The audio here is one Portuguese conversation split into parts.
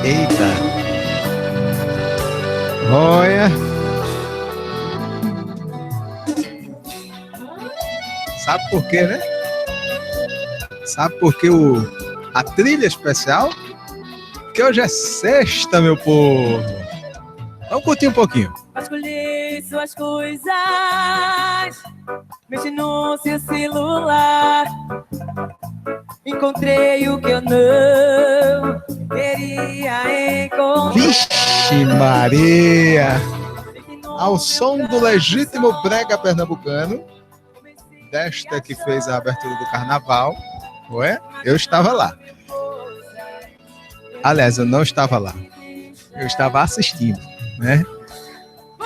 Eita. Olha. Sabe por quê, né? Sabe por que a trilha especial? Porque hoje é sexta, meu povo. Vamos curtir um pouquinho. Escolhi suas coisas, mexe no seu celular. Encontrei o que eu não queria encontrar. Vixe Maria! Ao som do legítimo brega pernambucano, desta que fez a abertura do carnaval, ué? Eu estava lá. Aliás, eu não estava lá. Eu estava assistindo, né?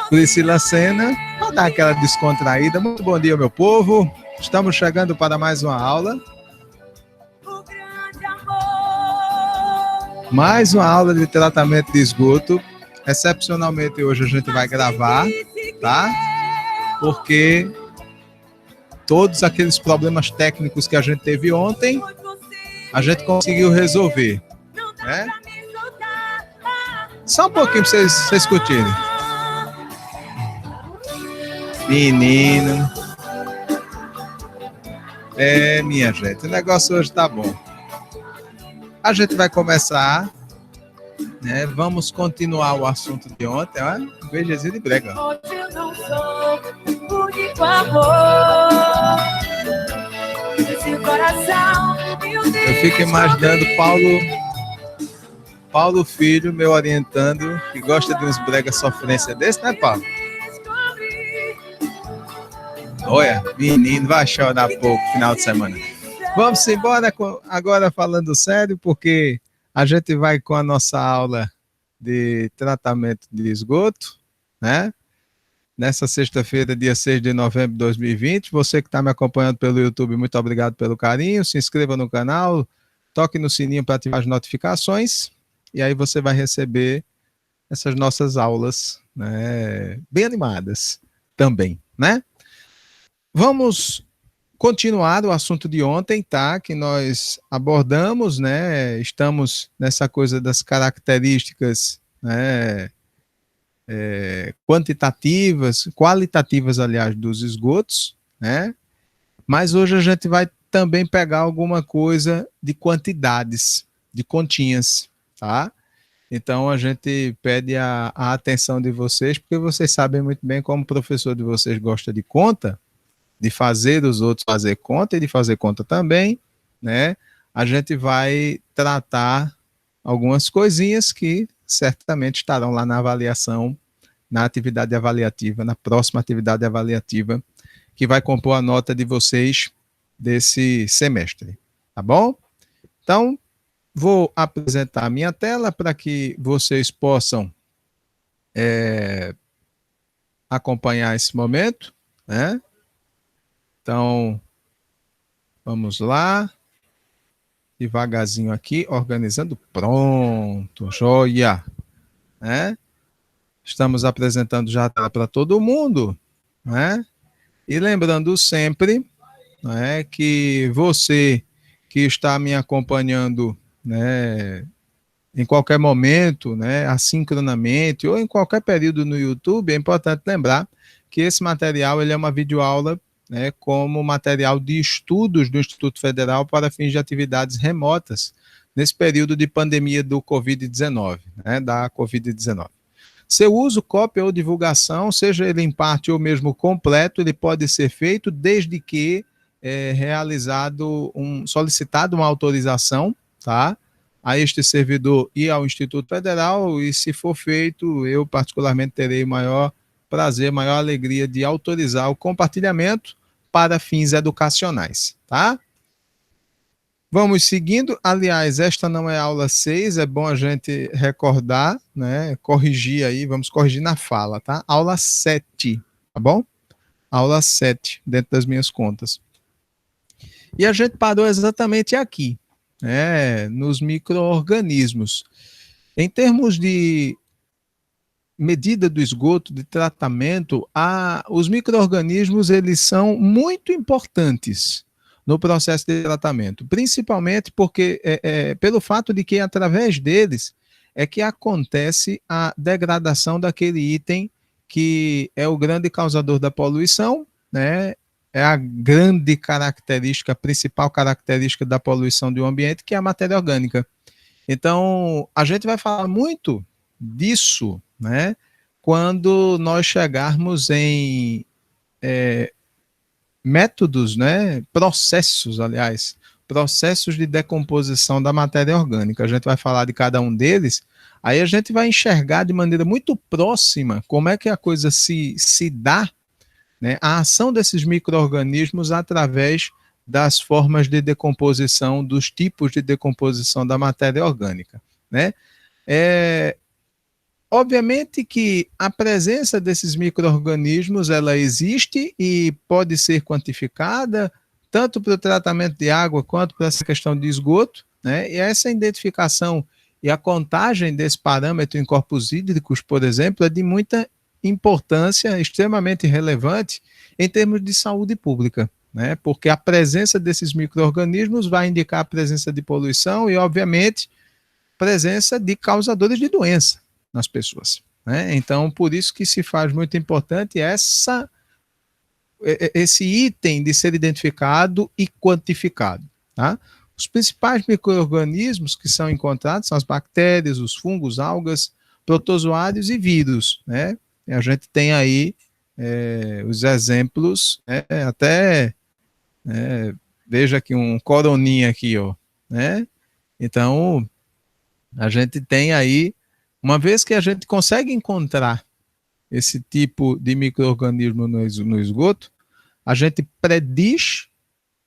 Priscila Senna, para dar aquela descontraída. Muito bom dia, meu povo. Estamos chegando para mais uma aula. Mais uma aula de tratamento de esgoto. Excepcionalmente hoje a gente vai gravar, tá? Porque todos aqueles problemas técnicos que a gente teve ontem, a gente conseguiu resolver, né? Só um pouquinho para vocês curtirem. Menino. Minha gente, o negócio hoje tá bom. A gente vai começar, né? Vamos continuar o assunto de ontem, ó. Beijezinho de brega. Hoje eu não sou único amor desse coração. Eu fico imaginando Paulo Filho, meu orientando, que gosta de uns brega sofrência desse, né, Paulo? Olha, menino, vai chorar pouco final de semana. Vamos embora agora falando sério, porque a gente vai com a nossa aula de tratamento de esgoto, né? Nessa sexta-feira, dia 6 de novembro de 2020. Você que está me acompanhando pelo YouTube, muito obrigado pelo carinho. Se inscreva no canal, toque no sininho para ativar as notificações, e aí você vai receber essas nossas aulas, né? Bem animadas também, né? Vamos continuar o assunto de ontem, tá? Que nós abordamos, né? Estamos nessa coisa das características, né? Quantitativas, qualitativas, aliás, dos esgotos, né? Mas hoje a gente vai também pegar alguma coisa de quantidades, de continhas, tá? Então a gente pede a atenção de vocês, porque vocês sabem muito bem como o professor de vocês gosta de conta, de fazer os outros fazer conta e de fazer conta também, né? A gente vai tratar algumas coisinhas que certamente estarão lá na avaliação, na atividade avaliativa, na próxima atividade avaliativa, que vai compor a nota de vocês desse semestre, tá bom? Então, vou apresentar a minha tela para que vocês possam acompanhar esse momento, né? Então, vamos lá. Devagarzinho aqui, organizando. Pronto, joia. Né? Estamos apresentando já para todo mundo, né? E lembrando sempre, né, que você que está me acompanhando, né, em qualquer momento, né, assincronamente, ou em qualquer período no YouTube, é importante lembrar que esse material ele é uma videoaula, né, como material de estudos do Instituto Federal para fins de atividades remotas, nesse período de pandemia do Covid-19, né, da Covid-19. Seu uso, cópia ou divulgação, seja ele em parte ou mesmo completo, ele pode ser feito desde que solicitado uma autorização, tá, a este servidor e ao Instituto Federal, e se for feito, eu particularmente terei maior prazer, maior alegria de autorizar o compartilhamento para fins educacionais, tá? Vamos seguindo. Aliás, esta não é a aula 6, é bom a gente recordar, né? Corrigir aí, vamos corrigir na fala, tá? Aula 7, tá bom? Aula 7, dentro das minhas contas. E a gente parou exatamente aqui, né? Nos micro-organismos. Em termos de medida do esgoto, de tratamento, os micro-organismos, eles são muito importantes no processo de tratamento, principalmente porque, pelo fato de que, através deles, é que acontece a degradação daquele item que é o grande causador da poluição, né? É a grande característica, a principal característica da poluição de um ambiente, que é a matéria orgânica. Então, a gente vai falar muito disso, né? Quando nós chegarmos em métodos, né? Processos, aliás, processos de decomposição da matéria orgânica. A gente vai falar de cada um deles, aí a gente vai enxergar de maneira muito próxima como é que a coisa se dá, né? A ação desses micro-organismos através das formas de decomposição, dos tipos de decomposição da matéria orgânica, né? Obviamente que a presença desses micro-organismos, ela existe e pode ser quantificada, tanto para o tratamento de água quanto para essa questão de esgoto, né? E essa identificação e a contagem desse parâmetro em corpos hídricos, por exemplo, é de muita importância, extremamente relevante em termos de saúde pública, né? Porque a presença desses micro-organismos vai indicar a presença de poluição e, obviamente, presença de causadores de doença nas pessoas, né? Então, por isso que se faz muito importante esse item de ser identificado e quantificado, tá? Os principais micro-organismos que são encontrados são as bactérias, os fungos, algas, protozoários e vírus, né? E a gente tem aí os exemplos, até veja aqui um coroninha aqui, ó, né? Então, a gente tem aí, uma vez que a gente consegue encontrar esse tipo de micro-organismo no esgoto, a gente prediz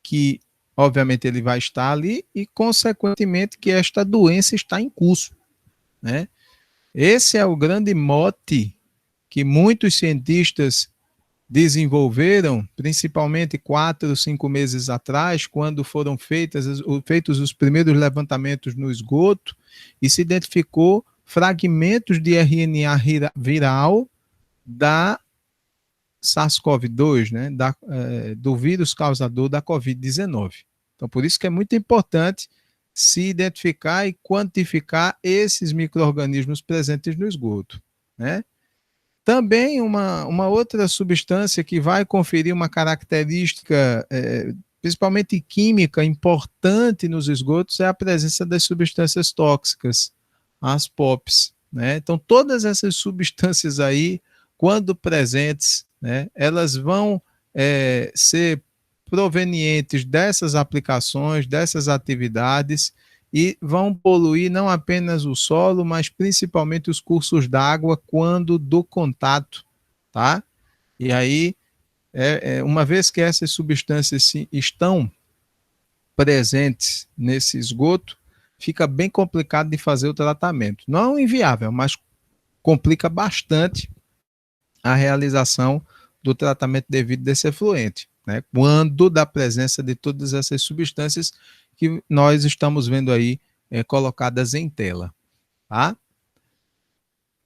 que, obviamente, ele vai estar ali e, consequentemente, que esta doença está em curso, né? Esse é o grande mote que muitos cientistas desenvolveram, principalmente 4, 5 meses atrás, quando foram feitos os primeiros levantamentos no esgoto e se identificou fragmentos de RNA viral da SARS-CoV-2, né, do vírus causador da Covid-19. Então, por isso que é muito importante se identificar e quantificar esses micro-organismos presentes no esgoto, né? Também uma outra substância que vai conferir uma característica, principalmente química, importante nos esgotos é a presença das substâncias tóxicas, as POPs, né? Então, todas essas substâncias aí, quando presentes, né, elas vão ser provenientes dessas aplicações, dessas atividades, e vão poluir não apenas o solo, mas principalmente os cursos d'água quando do contato, tá? E aí, uma vez que essas substâncias estão presentes nesse esgoto, fica bem complicado de fazer o tratamento. Não inviável, mas complica bastante a realização do tratamento devido desse efluente, né? Quando da presença de todas essas substâncias que nós estamos vendo aí colocadas em tela, tá?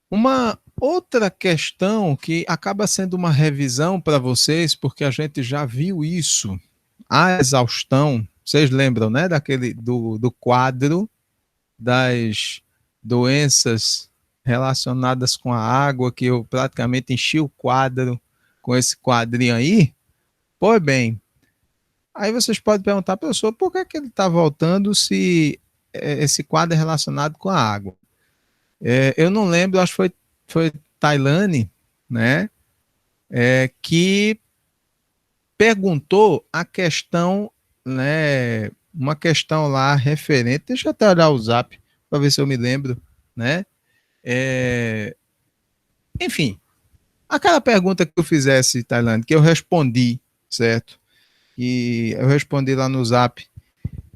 Uma outra questão que acaba sendo uma revisão para vocês, porque a gente já viu isso, a exaustão, vocês lembram, né, do quadro das doenças relacionadas com a água, que eu praticamente enchi o quadro com esse quadrinho aí? Pois bem, aí vocês podem perguntar, professor, por que ele está voltando se esse quadro é relacionado com a água? Eu não lembro, acho que foi Tailane, né, que perguntou a questão, né, uma questão lá referente, deixa eu até olhar o zap para ver se eu me lembro, né? Enfim, aquela pergunta que eu fizesse, Tailane, que eu respondi, certo? E eu respondi lá no zap,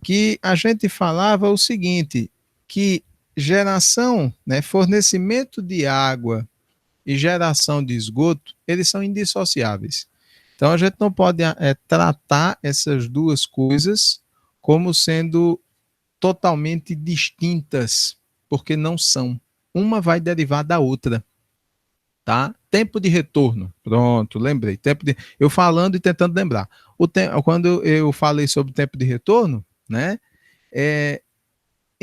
que a gente falava o seguinte, que geração, né, fornecimento de água e geração de esgoto, eles são indissociáveis. Então a gente não pode tratar essas duas coisas como sendo totalmente distintas, porque não são. Uma vai derivar da outra, tá? Tempo de retorno, pronto, lembrei. Eu falando e tentando lembrar. Quando eu falei sobre o tempo de retorno, né?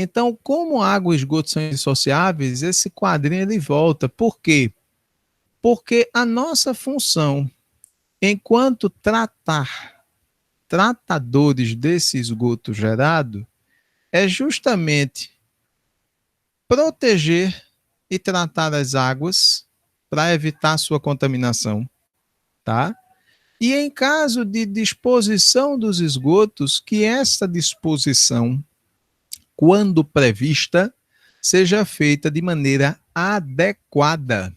Então, como água e esgoto são indissociáveis, esse quadrinho ele volta. Por quê? Porque a nossa função, enquanto tratadores desse esgoto gerado, é justamente proteger e tratar as águas para evitar sua contaminação, tá? E em caso de disposição dos esgotos, que essa disposição, quando prevista, seja feita de maneira adequada.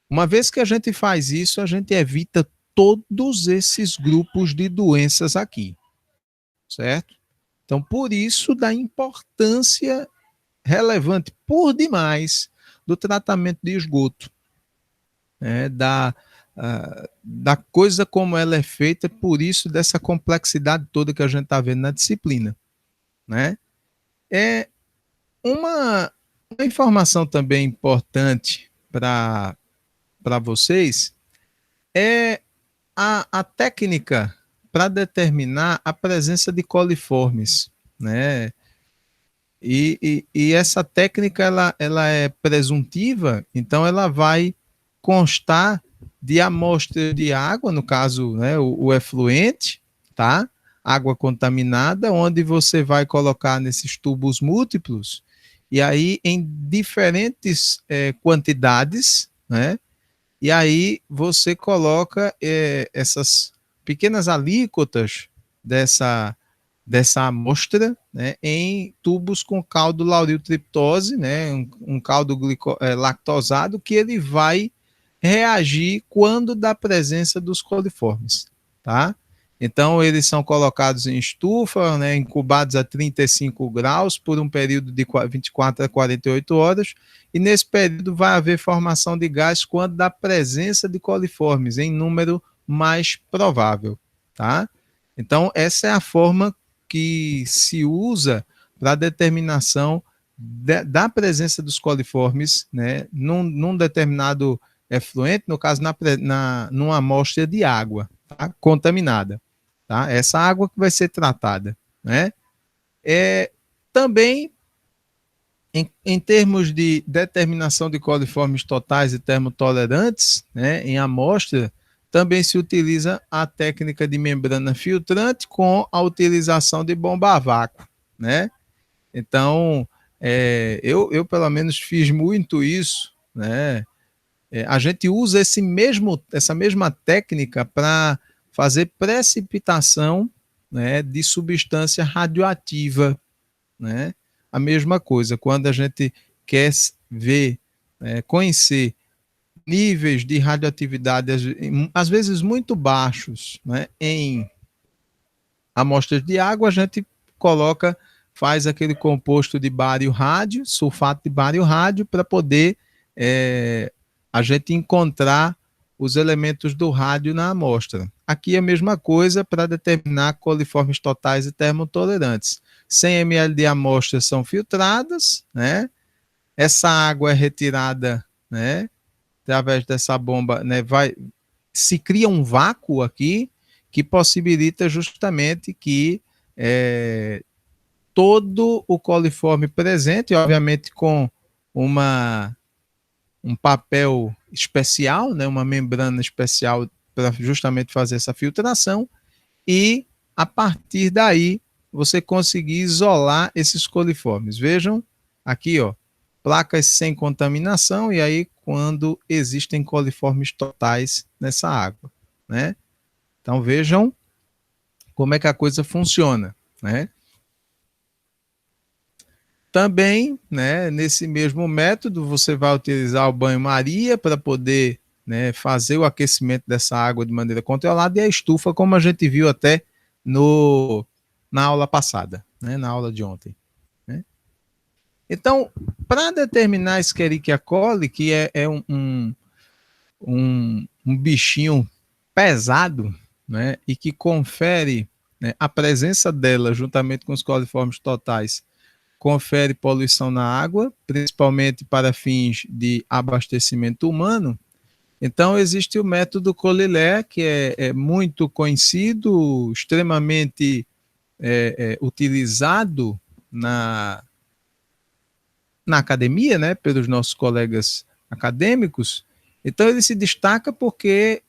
Uma vez que a gente faz isso, a gente evita todos esses grupos de doenças aqui, certo? Então, por isso, da importância relevante por demais do tratamento de esgoto, né? Da coisa como ela é feita, por isso dessa complexidade toda que a gente está vendo na disciplina, né? É uma informação também importante para vocês é a técnica para determinar a presença de coliformes, né? E essa técnica ela é presuntiva, então ela vai constar de amostra de água, no caso, né, o efluente, tá? Água contaminada, onde você vai colocar nesses tubos múltiplos, e aí em diferentes quantidades, né? E aí você coloca essas pequenas alíquotas dessa amostra, né, em tubos com caldo lauriltriptose, né, um caldo lactosado, que ele vai reagir quando da presença dos coliformes, tá? Então, eles são colocados em estufa, né, incubados a 35 graus por um período de 24 a 48 horas, e nesse período vai haver formação de gás quando da presença de coliformes, em número mais provável, tá? Então, essa é a forma que se usa para a determinação da presença dos coliformes, né, num determinado efluente, no caso, numa amostra de água, tá, contaminada. Tá? Essa água que vai ser tratada, né? Também, em termos de determinação de coliformes totais e termotolerantes, né, em amostra, também se utiliza a técnica de membrana filtrante com a utilização de bomba a vácuo, né? Então, eu pelo menos fiz muito isso, né? A gente usa essa mesma técnica para fazer precipitação, né, de substância radioativa, né? A mesma coisa, quando a gente quer ver, conhecer níveis de radioatividade, às vezes muito baixos, né, em amostras de água, a gente faz aquele composto de bário rádio, sulfato de bário rádio, para poder a gente encontrar os elementos do rádio na amostra. Aqui é a mesma coisa para determinar coliformes totais e termotolerantes. 100 ml de amostra são filtradas, né? Essa água é retirada, né, através dessa bomba, né, se cria um vácuo aqui que possibilita justamente que todo o coliforme presente, obviamente com um papel especial, né, uma membrana especial para justamente fazer essa filtração, e a partir daí você conseguir isolar esses coliformes. Vejam aqui, ó, placas sem contaminação, e aí quando existem coliformes totais nessa água, né? Então vejam como é que a coisa funciona, né? Também, né, nesse mesmo método, você vai utilizar o banho-maria para poder, né, fazer o aquecimento dessa água de maneira controlada, e a estufa, como a gente viu até na aula passada, né, na aula de ontem, né? Então, para determinar a Escherichia coli, que é um bichinho pesado, né, e que confere, né, a presença dela juntamente com os coliformes totais, confere poluição na água, principalmente para fins de abastecimento humano. Então, existe o método Colilé, que é muito conhecido, extremamente utilizado, na academia, né, pelos nossos colegas acadêmicos. Então ele se destaca porque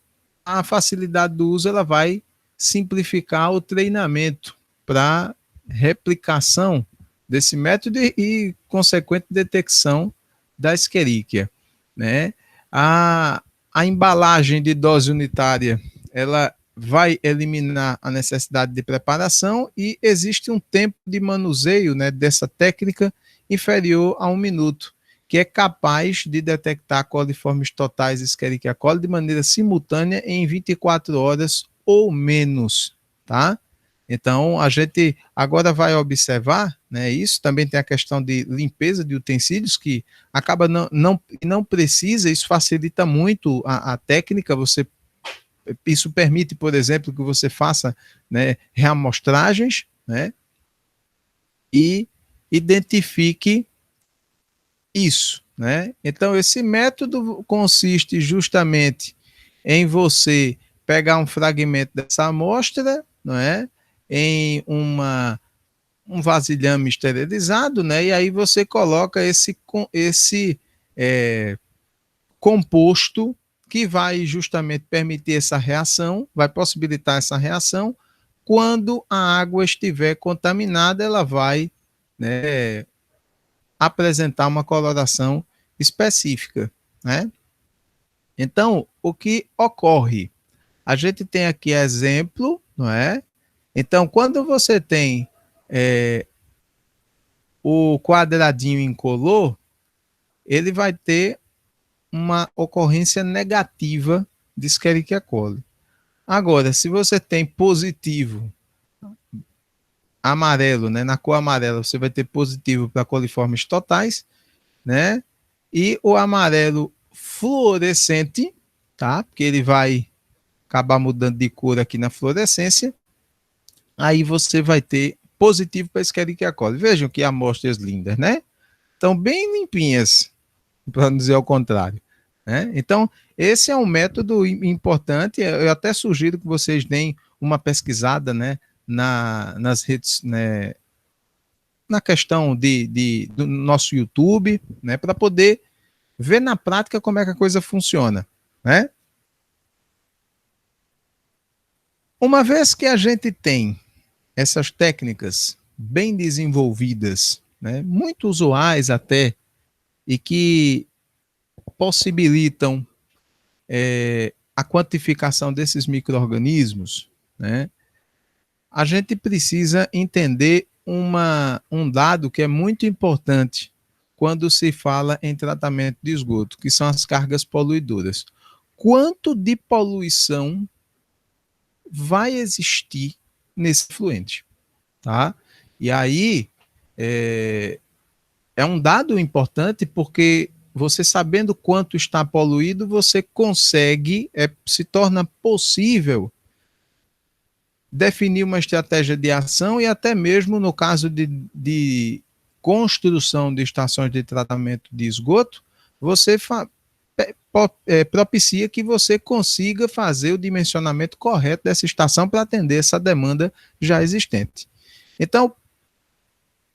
a facilidade do uso ela vai simplificar o treinamento para replicação desse método e consequente detecção da Escherichia, né? A embalagem de dose unitária, ela vai eliminar a necessidade de preparação e existe um tempo de manuseio, né, dessa técnica inferior a 1 minuto, que é capaz de detectar coliformes totais Escherichia coli de maneira simultânea em 24 horas ou menos, tá? Então, a gente agora vai observar, né, isso também tem a questão de limpeza de utensílios, que acaba não precisa, isso facilita muito a técnica, isso permite, por exemplo, que você faça, né, reamostragens, né, e identifique isso, né? Então, esse método consiste justamente em você pegar um fragmento dessa amostra, não é? Em um vasilhame esterilizado, né? E aí você coloca esse composto que vai justamente permitir essa reação, vai possibilitar essa reação. Quando a água estiver contaminada, ela vai, né, apresentar uma coloração específica, né? Então, o que ocorre? A gente tem aqui exemplo, não é? Então, quando você tem o quadradinho incolor, ele vai ter uma ocorrência negativa de Escherichia coli. Agora, se você tem positivo amarelo, né, na cor amarela, você vai ter positivo para coliformes totais, né? E o amarelo fluorescente, tá? Porque ele vai acabar mudando de cor aqui na fluorescência. Aí você vai ter positivo para Escherichia coli. Vejam que amostras lindas, né? Estão bem limpinhas, para não dizer ao contrário, né? Então, esse é um método importante. Eu até sugiro que vocês deem uma pesquisada, né, nas redes, né, na questão do nosso YouTube, né, para poder ver na prática como é que a coisa funciona, né? Uma vez que a gente tem essas técnicas bem desenvolvidas, né, muito usuais até, e que possibilitam a quantificação desses micro-organismos, né, a gente precisa entender um dado que é muito importante quando se fala em tratamento de esgoto, que são as cargas poluidoras. Quanto de poluição vai existir nesse efluente, tá? E aí é um dado importante porque você sabendo quanto está poluído, você consegue, se torna possível definir uma estratégia de ação e até mesmo no caso de construção de estações de tratamento de esgoto, você propicia que você consiga fazer o dimensionamento correto dessa estação para atender essa demanda já existente. Então,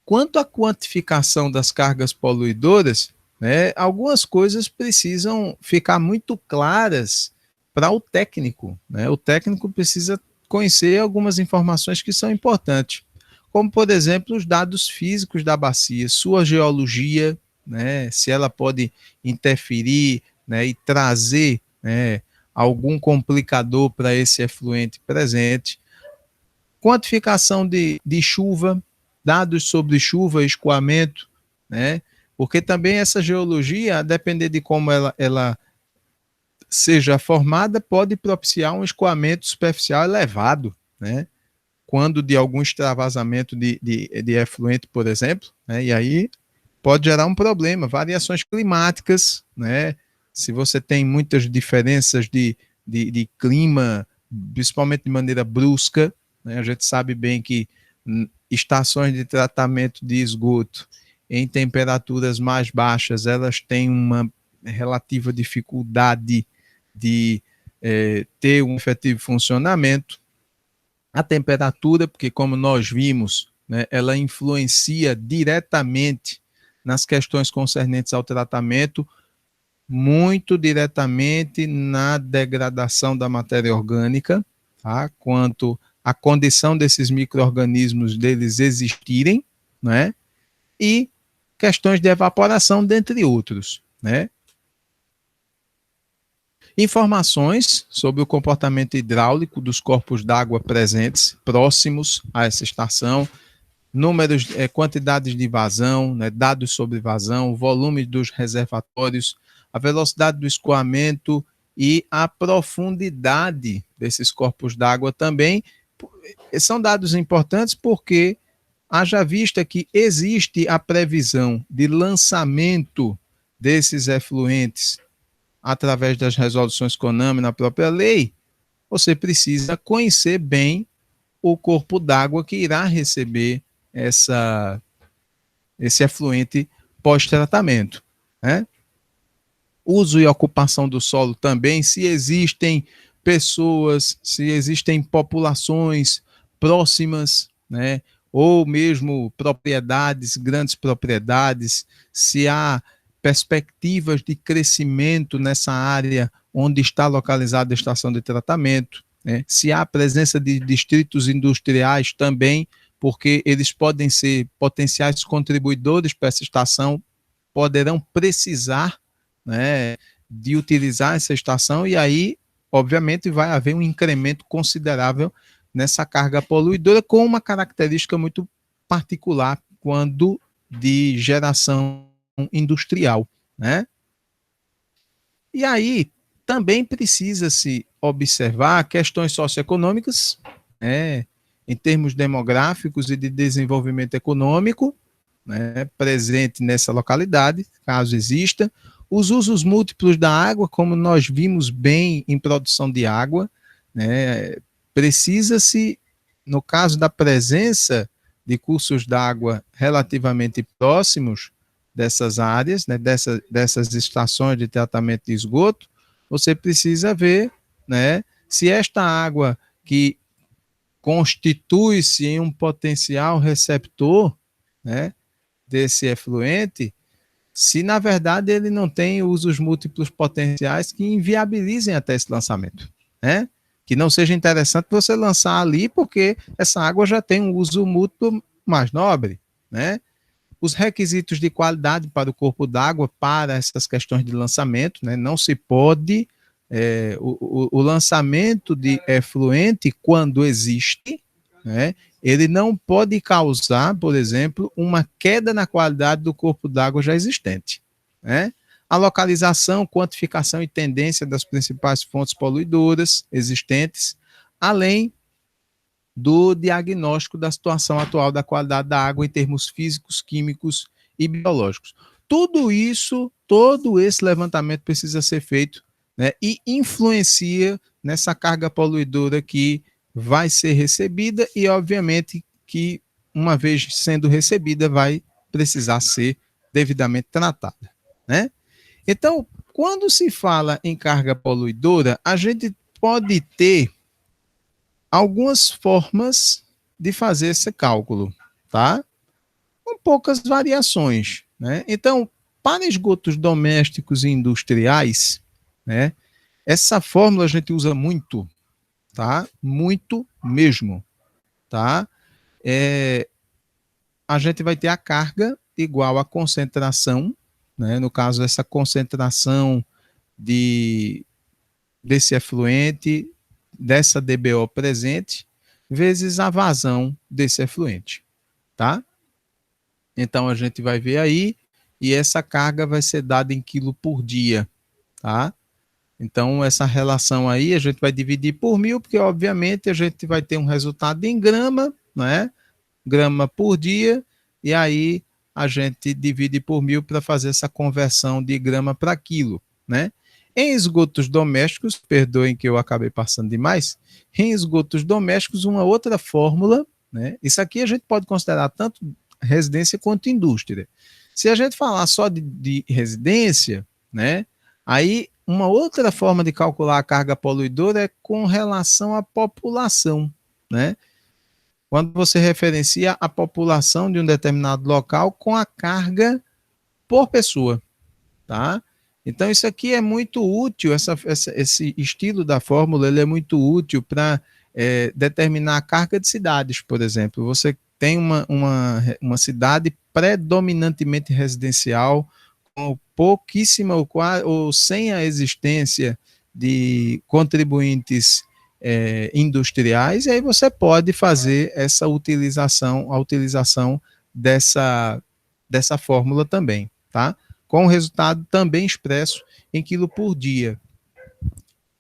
quanto à quantificação das cargas poluidoras, né, algumas coisas precisam ficar muito claras para o técnico, né? O técnico precisa conhecer algumas informações que são importantes, como, por exemplo, os dados físicos da bacia, sua geologia, né, se ela pode interferir, né, e trazer, né, algum complicador para esse efluente presente, quantificação de chuva, dados sobre chuva, escoamento, né, porque também essa geologia, a depender de como ela seja formada, pode propiciar um escoamento superficial elevado, né? Quando de algum extravasamento de efluente, por exemplo, né? E aí pode gerar um problema, variações climáticas, né? Se você tem muitas diferenças de clima, principalmente de maneira brusca, né? A gente sabe bem que estações de tratamento de esgoto em temperaturas mais baixas, elas têm uma relativa dificuldade de ter um efetivo funcionamento. A temperatura, porque como nós vimos, né, ela influencia diretamente nas questões concernentes ao tratamento, muito diretamente na degradação da matéria orgânica, tá? Quanto à condição desses micro-organismos deles existirem, né? E questões de evaporação, dentre outros, né? Informações sobre o comportamento hidráulico dos corpos d'água presentes próximos a essa estação, números, quantidades de vazão, né, dados sobre vazão, volume dos reservatórios, a velocidade do escoamento e a profundidade desses corpos d'água também. São dados importantes porque haja vista que existe a previsão de lançamento desses efluentes através das resoluções CONAMA na própria lei, você precisa conhecer bem o corpo d'água que irá receber esse efluente pós-tratamento, né? Uso e ocupação do solo também, se existem pessoas, se existem populações próximas, né? Ou mesmo propriedades, grandes propriedades, se há perspectivas de crescimento nessa área onde está localizada a estação de tratamento, né? Se há presença de distritos industriais também, porque eles podem ser potenciais contribuidores para essa estação, poderão precisar, né, de utilizar essa estação, e aí, obviamente, vai haver um incremento considerável nessa carga poluidora, com uma característica muito particular quando de geração industrial, né? E aí também precisa-se observar questões socioeconômicas, né, em termos demográficos e de desenvolvimento econômico, né, presente nessa localidade, caso exista, os usos múltiplos da água, como nós vimos bem em produção de água, né, precisa-se, no caso da presença de cursos d'água relativamente próximos dessas áreas, né, dessas estações de tratamento de esgoto, você precisa ver, né, se esta água que constitui-se em um potencial receptor, né, desse efluente, se na verdade ele não tem usos múltiplos potenciais que inviabilizem até esse lançamento, né? Que não seja interessante você lançar ali, porque essa água já tem um uso múltiplo mais nobre, né? Os requisitos de qualidade para o corpo d'água, para essas questões de lançamento, né? Não se pode, o lançamento de efluente, quando existe, né, ele não pode causar, por exemplo, uma queda na qualidade do corpo d'água já existente, né? A localização, quantificação e tendência das principais fontes poluidoras existentes, além do diagnóstico da situação atual da qualidade da água em termos físicos, químicos e biológicos. Tudo isso, todo esse levantamento precisa ser feito, né, e influencia nessa carga poluidora que vai ser recebida e, obviamente, que, uma vez sendo recebida, vai precisar ser devidamente tratada, né? Então, quando se fala em carga poluidora, a gente pode ter algumas formas de fazer esse cálculo, tá? Com poucas variações, né? Então, para esgotos domésticos e industriais, né, essa fórmula a gente usa muito, tá? Muito mesmo, tá? A gente vai ter a carga igual à concentração, né? No caso, essa concentração desse efluente, dessa DBO presente, vezes a vazão desse efluente, tá? Então, a gente vai ver aí, e essa carga vai ser dada em quilo por dia, tá? Então, essa relação aí, a gente vai dividir por 1000, porque, obviamente, a gente vai ter um resultado em grama, né? Grama por dia, e aí a gente divide por 1000 para fazer essa conversão de grama para quilo, né? Em esgotos domésticos, perdoem que eu acabei passando demais, em esgotos domésticos, uma outra fórmula, né? Isso aqui a gente pode considerar tanto residência quanto indústria. Se a gente falar só de residência, né? Aí uma outra forma de calcular a carga poluidora é com relação à população, né? quando você referencia a população de um determinado local com a carga por pessoa, tá? Então, isso aqui é muito útil, esse estilo da fórmula, ele é muito útil para determinar a carga de cidades, por exemplo. Você tem uma cidade predominantemente residencial, com pouquíssima ou sem a existência de contribuintes industriais, e aí você pode fazer essa utilização, a utilização dessa fórmula também, tá? Com o resultado também expresso em quilo por dia.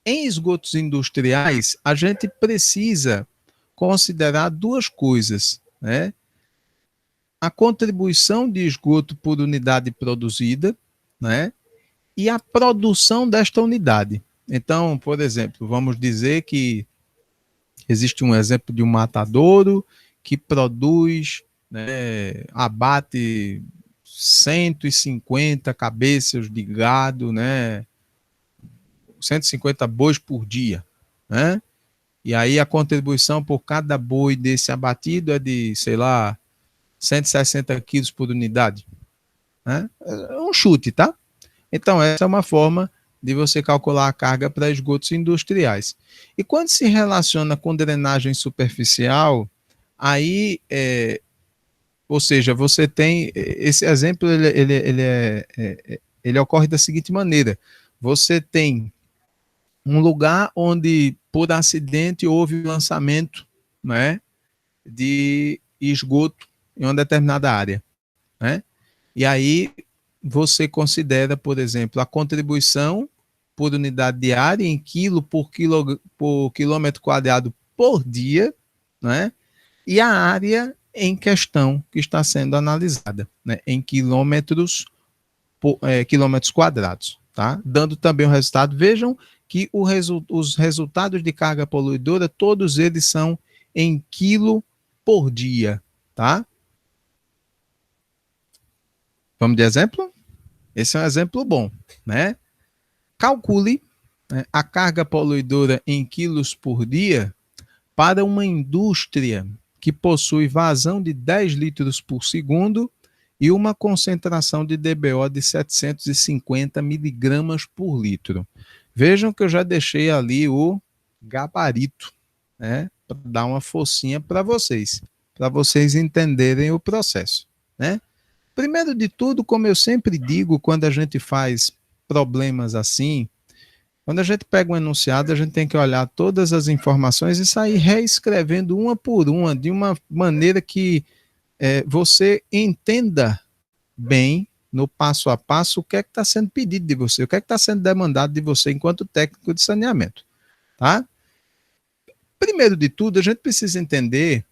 Em esgotos industriais, a gente precisa considerar duas coisas, né? A contribuição de esgoto por unidade produzida, né? E a produção desta unidade. Então, por exemplo, vamos dizer que existe um exemplo de um matadouro que produz, né, abate 150 cabeças de gado, né, 150 bois por dia, né? E aí a contribuição por cada boi desse abatido é de, sei lá, 160 quilos por unidade, né? É um chute, tá? Então, essa é uma forma de você calcular a carga para esgotos industriais. E quando se relaciona com drenagem superficial, aí, ou seja, você tem, esse exemplo, ele ocorre da seguinte maneira: você tem um lugar onde, por acidente, houve o lançamento, né, de esgoto em uma determinada área, né? E aí você considera, por exemplo, a contribuição por unidade de área em por quilômetro quadrado por dia, né? E a área em questão que está sendo analisada, né? Em quilômetros quadrados, tá? Dando também o resultado. Vejam que os resultados de carga poluidora, todos eles são em quilo por dia, tá? Vamos de exemplo? Esse é um exemplo bom, né? Calcule, né, a carga poluidora em quilos por dia para uma indústria que possui vazão de 10 litros por segundo e uma concentração de DBO de 750 miligramas por litro. Vejam que eu já deixei ali o gabarito, né, para dar uma forcinha para vocês entenderem o processo, né? Primeiro de tudo, como eu sempre digo, quando a gente faz problemas assim, quando a gente pega um enunciado, a gente tem que olhar todas as informações e sair reescrevendo uma por uma, de uma maneira que você entenda bem, no passo a passo, o que é que está sendo pedido de você, o que é que está sendo demandado de você enquanto técnico de saneamento, tá? Primeiro de tudo, a gente precisa entender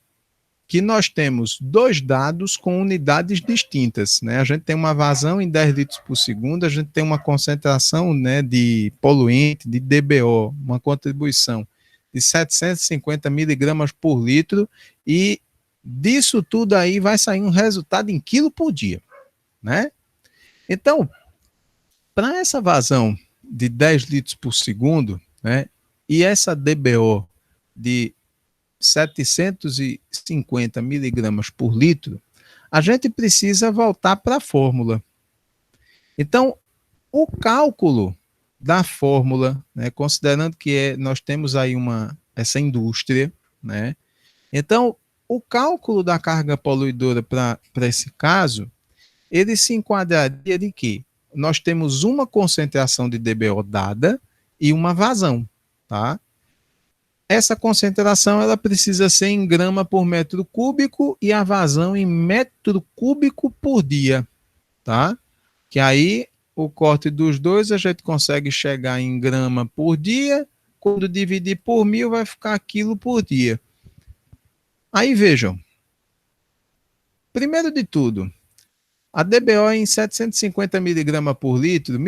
que nós temos dois dados com unidades distintas, né? A gente tem uma vazão em 10 litros por segundo, a gente tem uma concentração, né, de poluente, de DBO, uma contribuição de 750 miligramas por litro, e disso tudo aí vai sair um resultado em quilo por dia, né? Então, para essa vazão de 10 litros por segundo, né, e essa DBO de 750 miligramas por litro, a gente precisa voltar para a fórmula. Então, o cálculo da fórmula, né, considerando que nós temos aí essa indústria, né, então o cálculo da carga poluidora para esse caso, ele se enquadraria de que nós temos uma concentração de DBO dada e uma vazão, tá? Essa concentração ela precisa ser em grama por metro cúbico e a vazão em metro cúbico por dia, tá? Que aí o corte dos dois a gente consegue chegar em grama por dia, quando dividir por 1000 vai ficar quilo por dia. Aí vejam, primeiro de tudo, a DBO em 750 miligrama por litro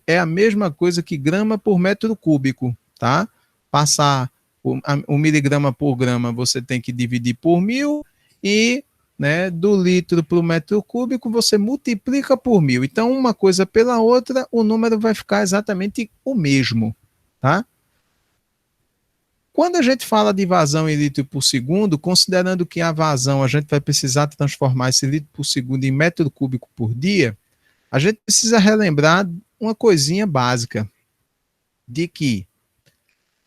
é a mesma coisa que grama por metro cúbico, tá? Passar o miligrama por grama, você tem que dividir por 1000 e, né, do litro para o metro cúbico você multiplica por 1000. Então, uma coisa pela outra, o número vai ficar exatamente o mesmo, tá? Quando a gente fala de vazão em litro por segundo, considerando que a vazão a gente vai precisar transformar esse litro por segundo em metro cúbico por dia, a gente precisa relembrar uma coisinha básica, de que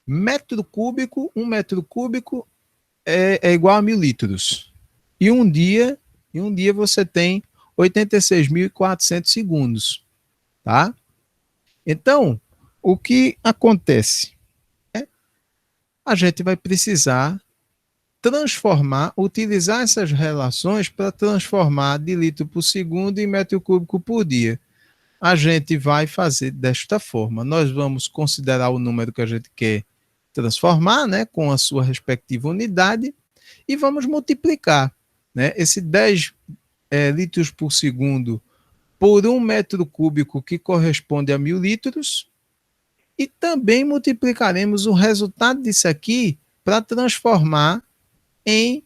um metro cúbico é igual a 1.000 litros. E um dia você tem 86.400 segundos, tá? Então, o que acontece? A gente vai precisar utilizar essas relações para transformar de litro por segundo em metro cúbico por dia. A gente vai fazer desta forma. Nós vamos considerar o número que a gente quer transformar, né, com a sua respectiva unidade, e vamos multiplicar, né, esse 10 litros por segundo por 1 metro cúbico, que corresponde a 1.000 litros, e também multiplicaremos o resultado disso aqui para transformar em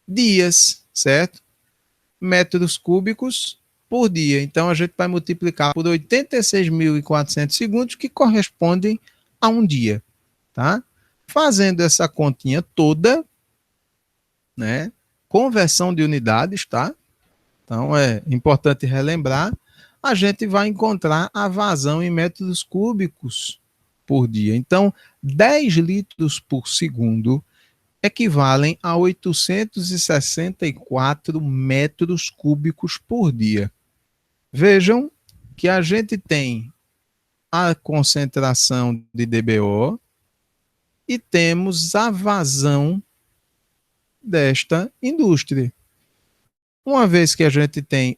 dias, certo? Metros cúbicos por dia. Então, a gente vai multiplicar por 86.400 segundos, que correspondem a um dia, tá? Fazendo essa continha toda, né? Conversão de unidades, tá? Então, é importante relembrar, a gente vai encontrar a vazão em metros cúbicos por dia. Então, 10 litros por segundo equivalem a 864 metros cúbicos por dia. Vejam que a gente tem a concentração de DBO e temos a vazão desta indústria. Uma vez que a gente tem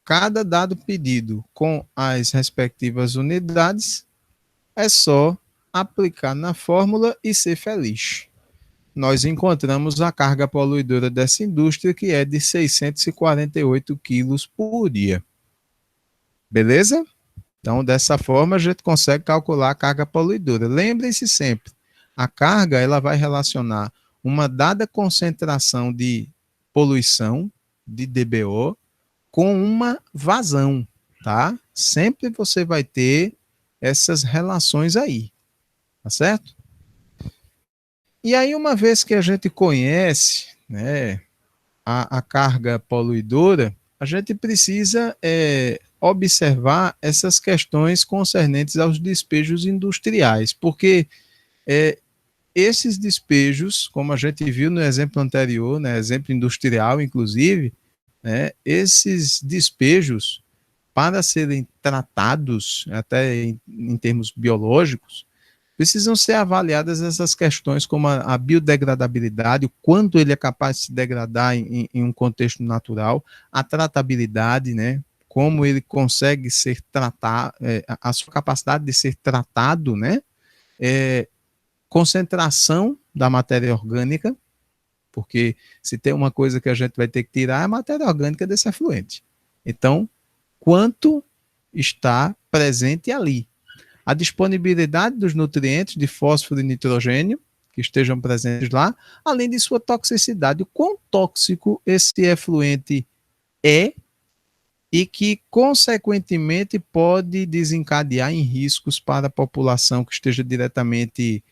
cada dado pedido com as respectivas unidades, é só aplicar na fórmula e ser feliz. Nós encontramos a carga poluidora dessa indústria, que é de 648 quilos por dia. Beleza? Então, dessa forma, a gente consegue calcular a carga poluidora. Lembrem-se sempre, a carga ela vai relacionar uma dada concentração de poluição, de DBO, com uma vazão, tá? Sempre você vai ter essas relações aí, tá certo? E aí, uma vez que a gente conhece, né, a carga poluidora, a gente precisa observar essas questões concernentes aos despejos industriais, porque esses despejos, como a gente viu no exemplo anterior, né, exemplo industrial, inclusive, né, esses despejos, para serem tratados, até em termos biológicos, precisam ser avaliadas essas questões como a biodegradabilidade, o quanto ele é capaz de se degradar em um contexto natural, a tratabilidade, né, como ele consegue ser tratado, a sua capacidade de ser tratado, né, concentração da matéria orgânica, porque se tem uma coisa que a gente vai ter que tirar é a matéria orgânica desse efluente. Então, quanto está presente ali? A disponibilidade dos nutrientes de fósforo e nitrogênio que estejam presentes lá, além de sua toxicidade, o quão tóxico esse efluente é e que, consequentemente, pode desencadear em riscos para a população que esteja diretamente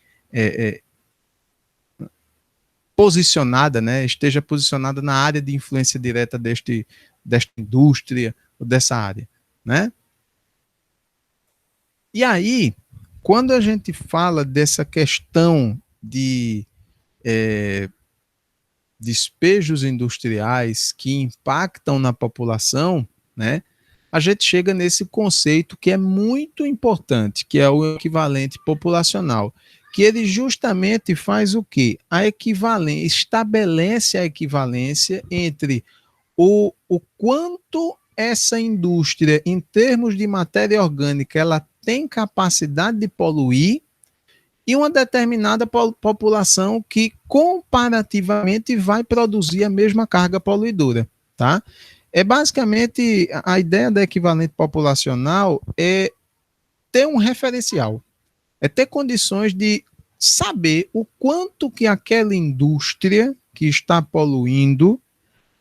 posicionada, né, esteja posicionada na área de influência direta desta indústria, ou dessa área, né? E aí, quando a gente fala dessa questão de despejos industriais que impactam na população, né, a gente chega nesse conceito que é muito importante, que é o equivalente populacional, que ele justamente faz o quê? Estabelece a equivalência entre o quanto essa indústria, em termos de matéria orgânica, ela tem capacidade de poluir, e uma determinada população que comparativamente vai produzir a mesma carga poluidora, tá? Basicamente, a ideia da equivalente populacional é ter um referencial, é ter condições de saber o quanto que aquela indústria que está poluindo,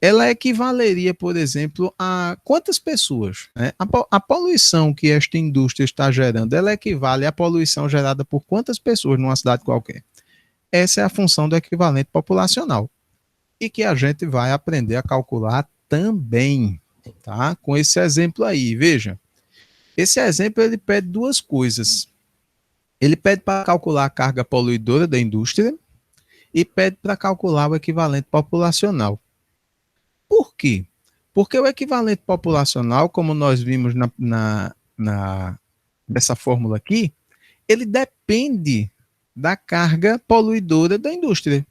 ela equivaleria, por exemplo, a quantas pessoas, né? A poluição que esta indústria está gerando, ela equivale à poluição gerada por quantas pessoas numa cidade qualquer. essa é a função do equivalente populacional. E que a gente vai aprender a calcular também, tá? Com esse exemplo aí, veja. Esse exemplo ele pede duas coisas. Ele pede para calcular a carga poluidora da indústria e pede para calcular o equivalente populacional. Por quê? Porque o equivalente populacional, como nós vimos nessa fórmula aqui, ele depende da carga poluidora da indústria.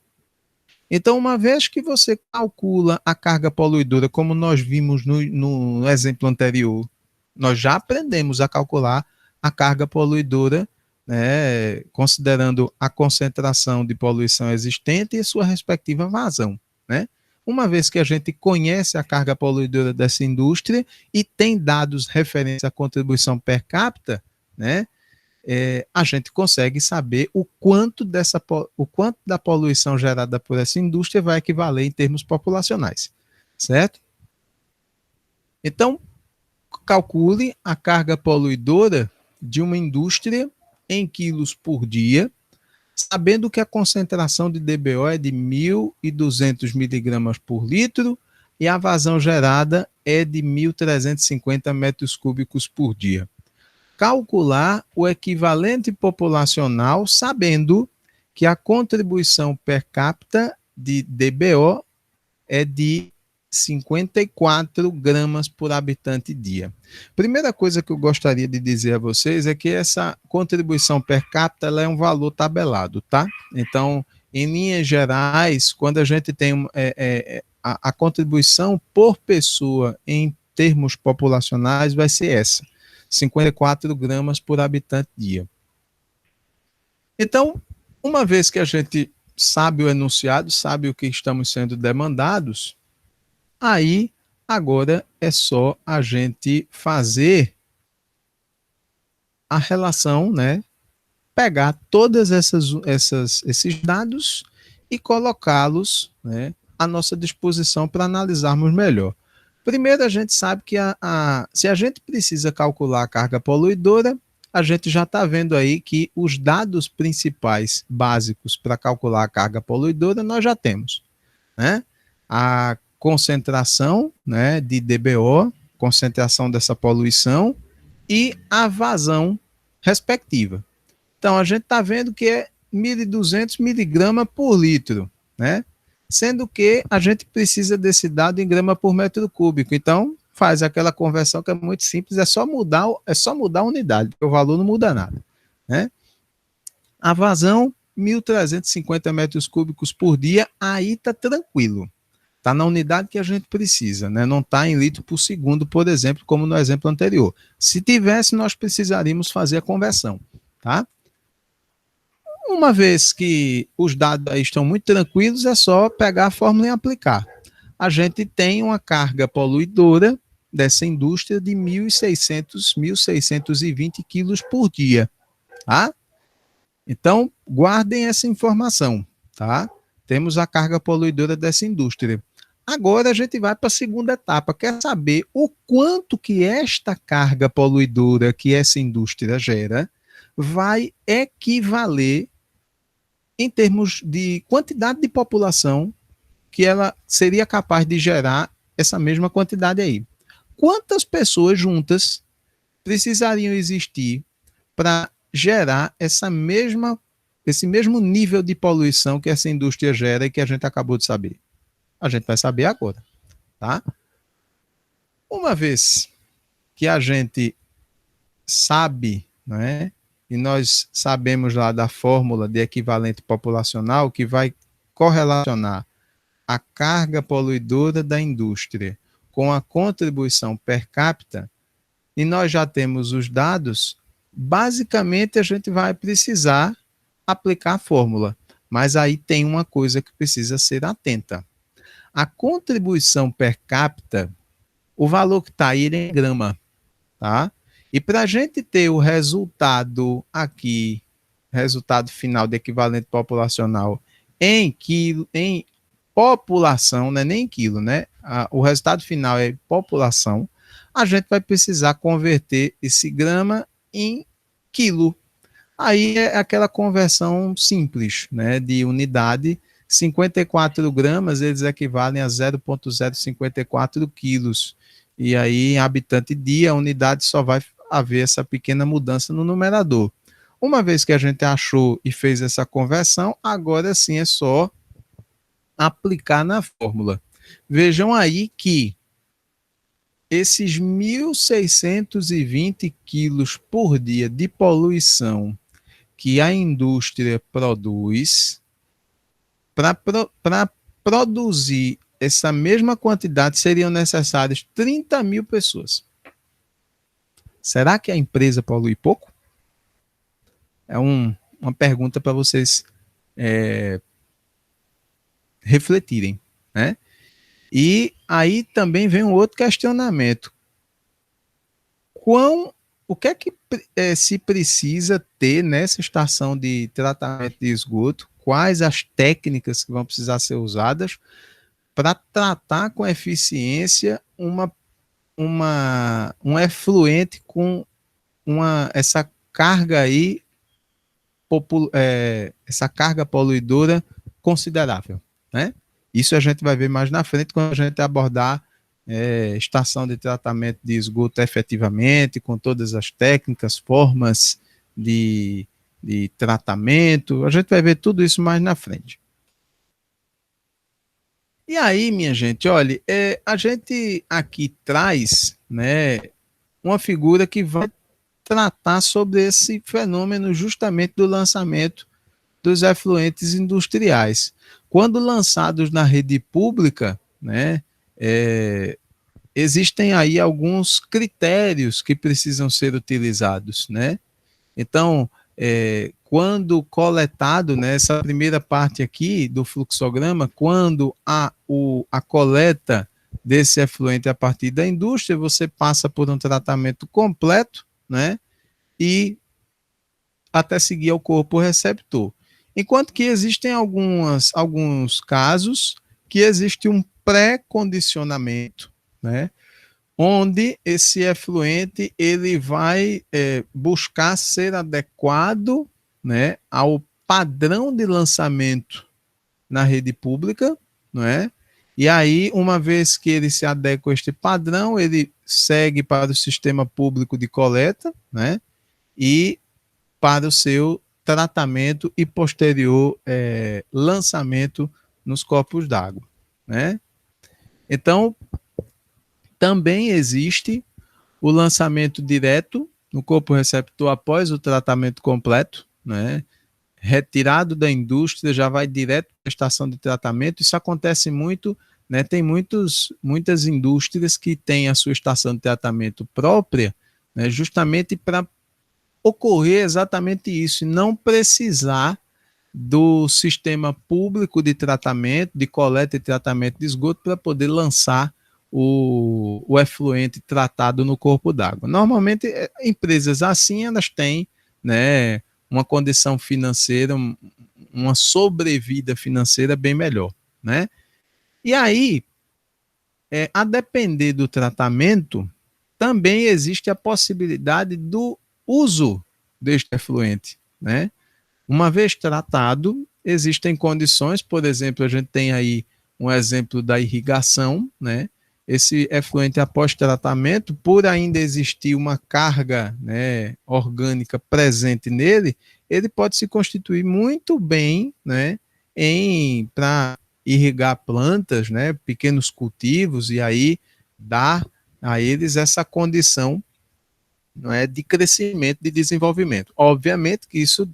Então, uma vez que você calcula a carga poluidora, como nós vimos no exemplo anterior, nós já aprendemos a calcular a carga poluidora, né, considerando a concentração de poluição existente e sua respectiva vazão, né? Uma vez que a gente conhece a carga poluidora dessa indústria e tem dados referentes à contribuição per capita, né, a gente consegue saber o quanto da poluição gerada por essa indústria vai equivaler em termos populacionais, certo? Então, calcule a carga poluidora de uma indústria em quilos por dia, sabendo que a concentração de DBO é de 1.200 miligramas por litro e a vazão gerada é de 1.350 metros cúbicos por dia. Calcular o equivalente populacional, sabendo que a contribuição per capita de DBO é de 54 gramas por habitante dia. Primeira coisa que eu gostaria de dizer a vocês é que essa contribuição per capita ela é um valor tabelado, tá? Então, em linhas gerais, quando a gente tem a contribuição por pessoa em termos populacionais vai ser essa, 54 gramas por habitante dia. Então, uma vez que a gente sabe o enunciado, sabe o que estamos sendo demandados, aí agora é só a gente fazer a relação, né? Pegar todos esses dados e colocá-los, né, à nossa disposição para analisarmos melhor. Primeiro, a gente sabe que se a gente precisa calcular a carga poluidora, a gente já está vendo aí que os dados principais básicos para calcular a carga poluidora nós já temos, né? A concentração, né, de DBO, concentração dessa poluição e a vazão respectiva. Então, a gente está vendo que é 1.200 miligramas por litro, né? Sendo que a gente precisa desse dado em grama por metro cúbico. Então, faz aquela conversão que é muito simples, é só mudar a unidade, porque o valor não muda nada, né? A vazão, 1.350 metros cúbicos por dia, aí está tranquilo. Está na unidade que a gente precisa, né? Não está em litro por segundo, por exemplo, como no exemplo anterior. Se tivesse, nós precisaríamos fazer a conversão, tá? Uma vez que os dados aí estão muito tranquilos, é só pegar a fórmula e aplicar. A gente tem uma carga poluidora dessa indústria de 1.620 quilos por dia, tá? Então, guardem essa informação, tá? Temos a carga poluidora dessa indústria. Agora a gente vai para a segunda etapa, quer saber o quanto que esta carga poluidora que essa indústria gera vai equivaler em termos de quantidade de população que ela seria capaz de gerar essa mesma quantidade aí. Quantas pessoas juntas precisariam existir para gerar esse mesmo nível de poluição que essa indústria gera e que a gente acabou de saber? A gente vai saber agora, tá? Uma vez que a gente sabe, né, e nós sabemos lá da fórmula de equivalente populacional que vai correlacionar a carga poluidora da indústria com a contribuição per capita, e nós já temos os dados, basicamente a gente vai precisar aplicar a fórmula. Mas aí tem uma coisa que precisa ser atenta. A contribuição per capita, o valor que está aí é em grama, tá? E para a gente ter o resultado aqui, resultado final de equivalente populacional em quilo, em população, não é nem em quilo, né? O resultado final é população, a gente vai precisar converter esse grama em quilo. Aí é aquela conversão simples, né, de unidade. 54 gramas, eles equivalem a 0,054 quilos. E aí, em habitante dia, a unidade só vai haver essa pequena mudança no numerador. Uma vez que a gente achou e fez essa conversão, agora sim é só aplicar na fórmula. Vejam aí que esses 1.620 quilos por dia de poluição que a indústria produz, para produzir essa mesma quantidade seriam necessárias 30 mil pessoas. Será que a empresa polui pouco? É uma pergunta para vocês refletirem, né? E aí também vem um outro questionamento. O que é que se precisa ter nessa estação de tratamento de esgoto? Quais as técnicas que vão precisar ser usadas para tratar com eficiência um efluente com essa carga aí, essa carga poluidora considerável, né? Isso a gente vai ver mais na frente quando a gente abordar estação de tratamento de esgoto efetivamente, com todas as técnicas, formas de tratamento. A gente vai ver tudo isso mais na frente. E aí, minha gente, olha, a gente aqui traz, né, uma figura que vai tratar sobre esse fenômeno justamente do lançamento dos efluentes industriais. Quando lançados na rede pública, né, existem aí alguns critérios que precisam ser utilizados, né? Então, quando coletado, né, essa primeira parte aqui do fluxograma, quando a coleta desse efluente a partir da indústria, você passa por um tratamento completo, né, e até seguir ao corpo receptor. Enquanto que existem alguns casos que existe um pré-condicionamento, né, onde esse efluente ele vai buscar ser adequado, né, ao padrão de lançamento na rede pública, não é? E aí, uma vez que ele se adequa a este padrão, ele segue para o sistema público de coleta, né, e para o seu tratamento e posterior lançamento nos corpos d'água, né? Então, também existe o lançamento direto no corpo receptor após o tratamento completo, né? Retirado da indústria, já vai direto para a estação de tratamento. Isso acontece muito, né? Tem muitas indústrias que têm a sua estação de tratamento própria, né? Justamente para ocorrer exatamente isso, e não precisar do sistema público de tratamento, de coleta e tratamento de esgoto para poder lançar o efluente tratado no corpo d'água. Normalmente, empresas assim, elas têm, né, uma condição financeira, uma sobrevida financeira bem melhor, né? E aí, a depender do tratamento, também existe a possibilidade do uso deste efluente, né? Uma vez tratado, existem condições, por exemplo, a gente tem aí um exemplo da irrigação, né? Esse efluente após tratamento, por ainda existir uma carga, né, orgânica presente nele, ele pode se constituir muito bem, né, para irrigar plantas, né, pequenos cultivos, e aí dar a eles essa condição, não é, de crescimento, de desenvolvimento. Obviamente que isso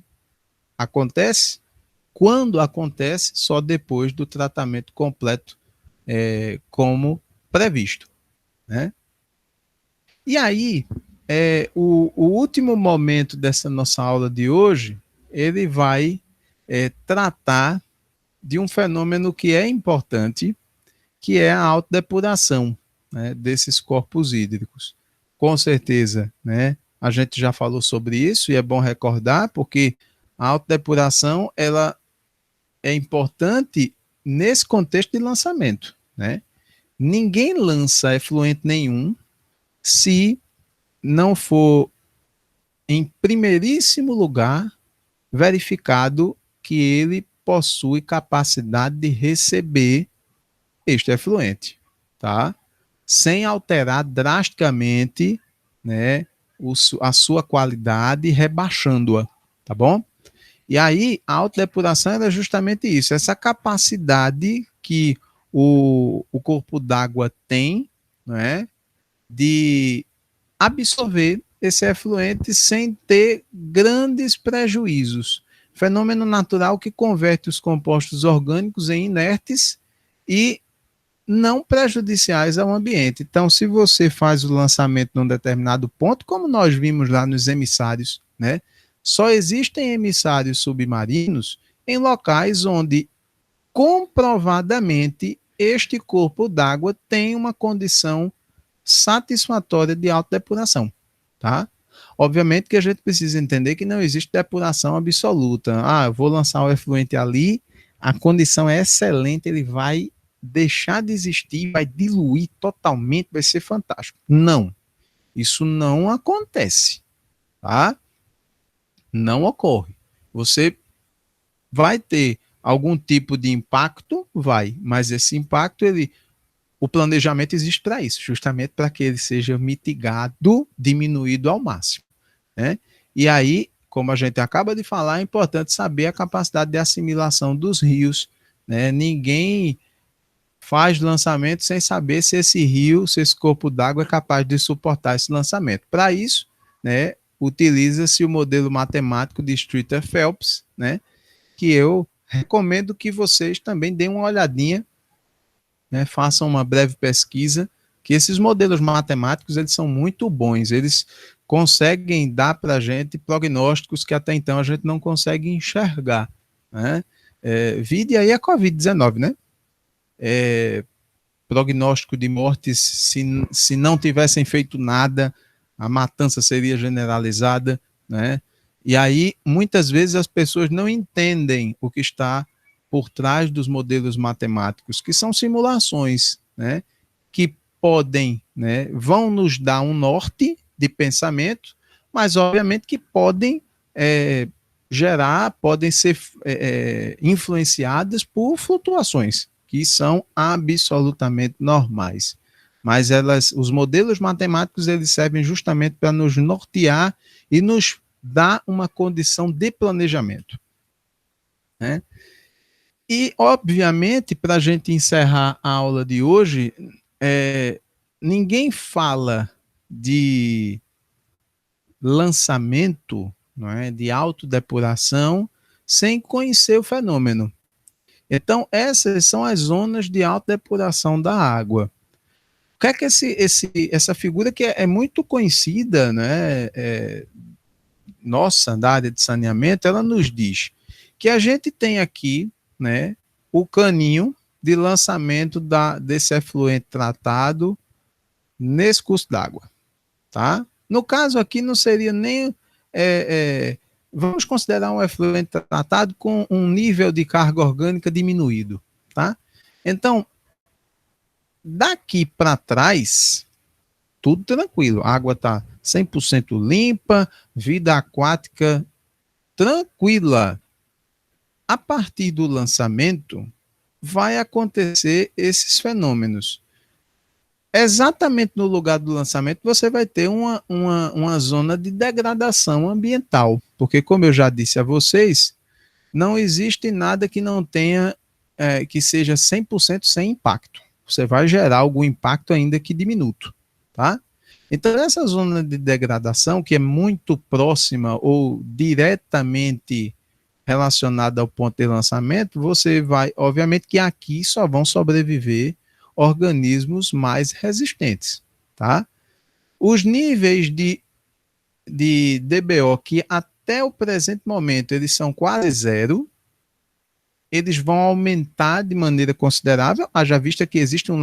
acontece quando acontece só depois do tratamento completo, como previsto, né? E aí, o último momento dessa nossa aula de hoje, ele vai tratar de um fenômeno que é importante, que é a autodepuração, né, desses corpos hídricos. Com certeza, né, a gente já falou sobre isso e é bom recordar, porque a autodepuração ela é importante nesse contexto de lançamento, né? Ninguém lança efluente nenhum se não for em primeiríssimo lugar, verificado que ele possui capacidade de receber este efluente, tá? Sem alterar drasticamente, né, a sua qualidade, rebaixando-a, tá bom? E aí, a autodepuração era justamente isso, essa capacidade que o corpo d'água tem, né, de absorver esse efluente sem ter grandes prejuízos. Fenômeno natural que converte os compostos orgânicos em inertes e não prejudiciais ao ambiente. Então, se você faz o lançamento num determinado ponto, como nós vimos lá nos emissários, né? Só existem emissários submarinos em locais onde comprovadamente este corpo d'água tem uma condição satisfatória de autodepuração, tá? Obviamente que a gente precisa entender que não existe depuração absoluta. Ah, eu vou lançar o efluente ali, a condição é excelente, ele vai deixar de existir, vai diluir totalmente, vai ser fantástico. Não, isso não acontece, tá? Não ocorre. Você vai ter algum tipo de impacto, vai, mas esse impacto, o planejamento existe para isso, justamente para que ele seja mitigado, diminuído ao máximo, né? E aí, como a gente acaba de falar, é importante saber a capacidade de assimilação dos rios, né? Ninguém faz lançamento sem saber se esse rio, se esse corpo d'água é capaz de suportar esse lançamento. Para isso, né, utiliza-se o modelo matemático de Streeter-Phelps, né, que eu recomendo que vocês também deem uma olhadinha, né, façam uma breve pesquisa, que esses modelos matemáticos, eles são muito bons, eles conseguem dar para a gente prognósticos que até então a gente não consegue enxergar, né? Vide aí a Covid-19, né? Prognóstico de mortes, se não tivessem feito nada, a matança seria generalizada, né? E aí, muitas vezes, as pessoas não entendem o que está por trás dos modelos matemáticos, que são simulações, né? Que podem, né, vão nos dar um norte de pensamento, mas obviamente que podem gerar, podem ser influenciadas por flutuações, que são absolutamente normais. Mas os modelos matemáticos, eles servem justamente para nos nortear e nos dar uma condição de planejamento, né? E, obviamente, para a gente encerrar a aula de hoje, ninguém fala de lançamento, não é, de autodepuração, sem conhecer o fenômeno. Então, essas são as zonas de autodepuração da água. O que é que essa figura que é muito conhecida, né, nossa, da área de saneamento, ela nos diz que a gente tem aqui, né, o caninho de lançamento desse efluente tratado nesse curso d'água, tá? No caso aqui não seria nem... vamos considerar um efluente tratado com um nível de carga orgânica diminuído, tá? Então, daqui para trás, tudo tranquilo, a água está 100% limpa, vida aquática tranquila. A partir do lançamento, vai acontecer esses fenômenos. Exatamente no lugar do lançamento, você vai ter uma zona de degradação ambiental, porque, como eu já disse a vocês, não existe nada que não tenha, que seja 100% sem impacto. Você vai gerar algum impacto ainda que diminuto, tá? Então, essa zona de degradação, que é muito próxima ou diretamente relacionada ao ponto de lançamento, você vai, obviamente que aqui só vão sobreviver organismos mais resistentes, tá? Os níveis de DBO, que até o presente momento eles são quase zero, eles vão aumentar de maneira considerável, haja vista que existe um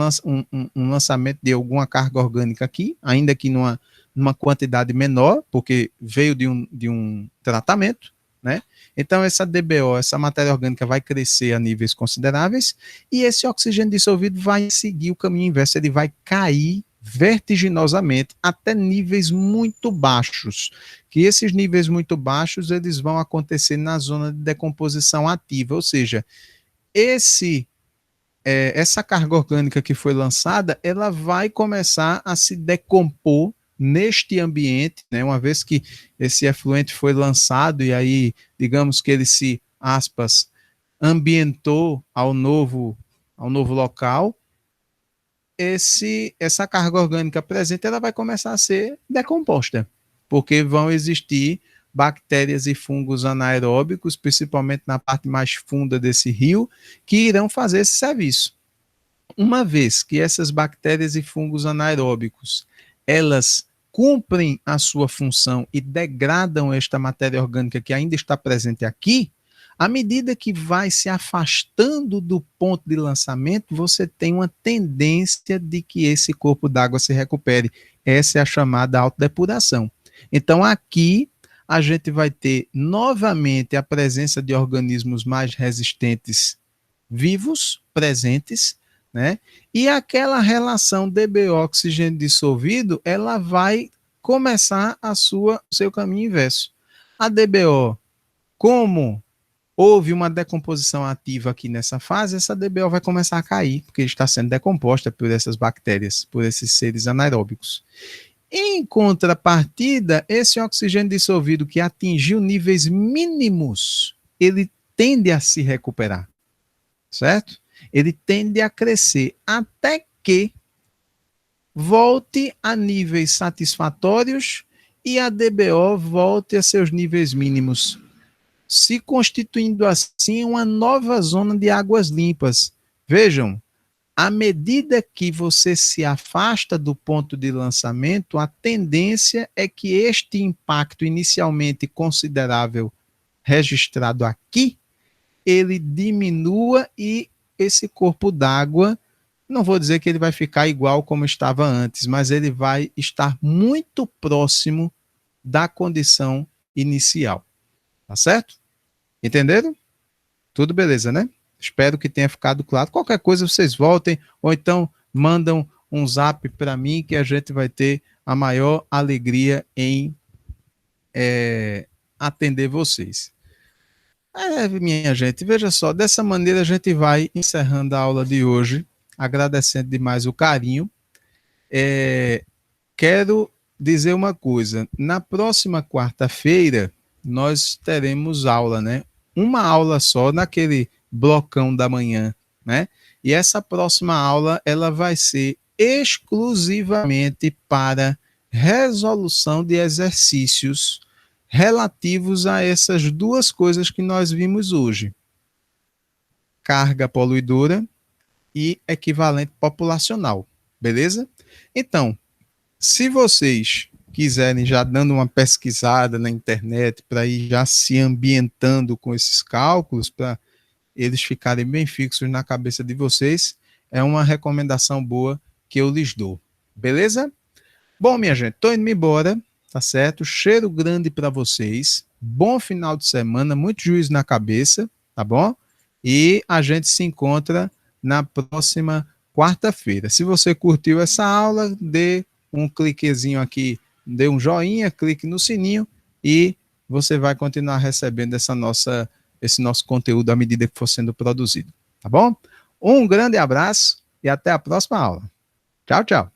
lançamento de alguma carga orgânica aqui, ainda que numa quantidade menor, porque veio de um tratamento, né? Então, essa DBO, essa matéria orgânica, vai crescer a níveis consideráveis e esse oxigênio dissolvido vai seguir o caminho inverso, ele vai cair vertiginosamente até níveis muito baixos, que esses níveis muito baixos eles vão acontecer na zona de decomposição ativa, ou seja, essa carga orgânica que foi lançada, ela vai começar a se decompor neste ambiente, né? Uma vez que esse efluente foi lançado e aí, digamos que ele se, aspas, ambientou ao novo local, essa carga orgânica presente ela vai começar a ser decomposta, porque vão existir bactérias e fungos anaeróbicos, principalmente na parte mais funda desse rio, que irão fazer esse serviço. Uma vez que essas bactérias e fungos anaeróbicos, elas cumprem a sua função e degradam esta matéria orgânica que ainda está presente aqui, à medida que vai se afastando do ponto de lançamento, você tem uma tendência de que esse corpo d'água se recupere. Essa é a chamada autodepuração. Então, aqui, a gente vai ter novamente a presença de organismos mais resistentes vivos, presentes, né? E aquela relação DBO-oxigênio dissolvido, ela vai começar o seu caminho inverso. A DBO, como houve uma decomposição ativa aqui nessa fase, essa DBO vai começar a cair, porque está sendo decomposta por essas bactérias, por esses seres anaeróbicos. Em contrapartida, esse oxigênio dissolvido que atingiu níveis mínimos, ele tende a se recuperar, certo? Ele tende a crescer até que volte a níveis satisfatórios e a DBO volte a seus níveis mínimos, se constituindo assim uma nova zona de águas limpas. Vejam, à medida que você se afasta do ponto de lançamento, a tendência é que este impacto inicialmente considerável registrado aqui, ele diminua e esse corpo d'água, não vou dizer que ele vai ficar igual como estava antes, mas ele vai estar muito próximo da condição inicial. Tá certo? Entenderam? Tudo beleza, né? Espero que tenha ficado claro. Qualquer coisa vocês voltem ou então mandam um zap para mim que a gente vai ter a maior alegria em atender vocês. Minha gente, veja só, dessa maneira a gente vai encerrando a aula de hoje, agradecendo demais o carinho. Quero dizer uma coisa, na próxima quarta-feira nós teremos aula, né? Uma aula só naquele blocão da manhã, né? E essa próxima aula ela vai ser exclusivamente para resolução de exercícios relativos a essas duas coisas que nós vimos hoje: carga poluidora e equivalente populacional, beleza? Então, se vocês quiserem já dando uma pesquisada na internet para ir já se ambientando com esses cálculos, para eles ficarem bem fixos na cabeça de vocês, é uma recomendação boa que eu lhes dou, beleza? Bom, minha gente, tô indo embora, tá certo? Cheiro grande para vocês, bom final de semana, muito juízo na cabeça, tá bom? E a gente se encontra na próxima quarta-feira. Se você curtiu essa aula, dê um cliquezinho aqui, dê um joinha, clique no sininho e você vai continuar recebendo esse nosso conteúdo à medida que for sendo produzido, tá bom? Um grande abraço e até a próxima aula. Tchau, tchau.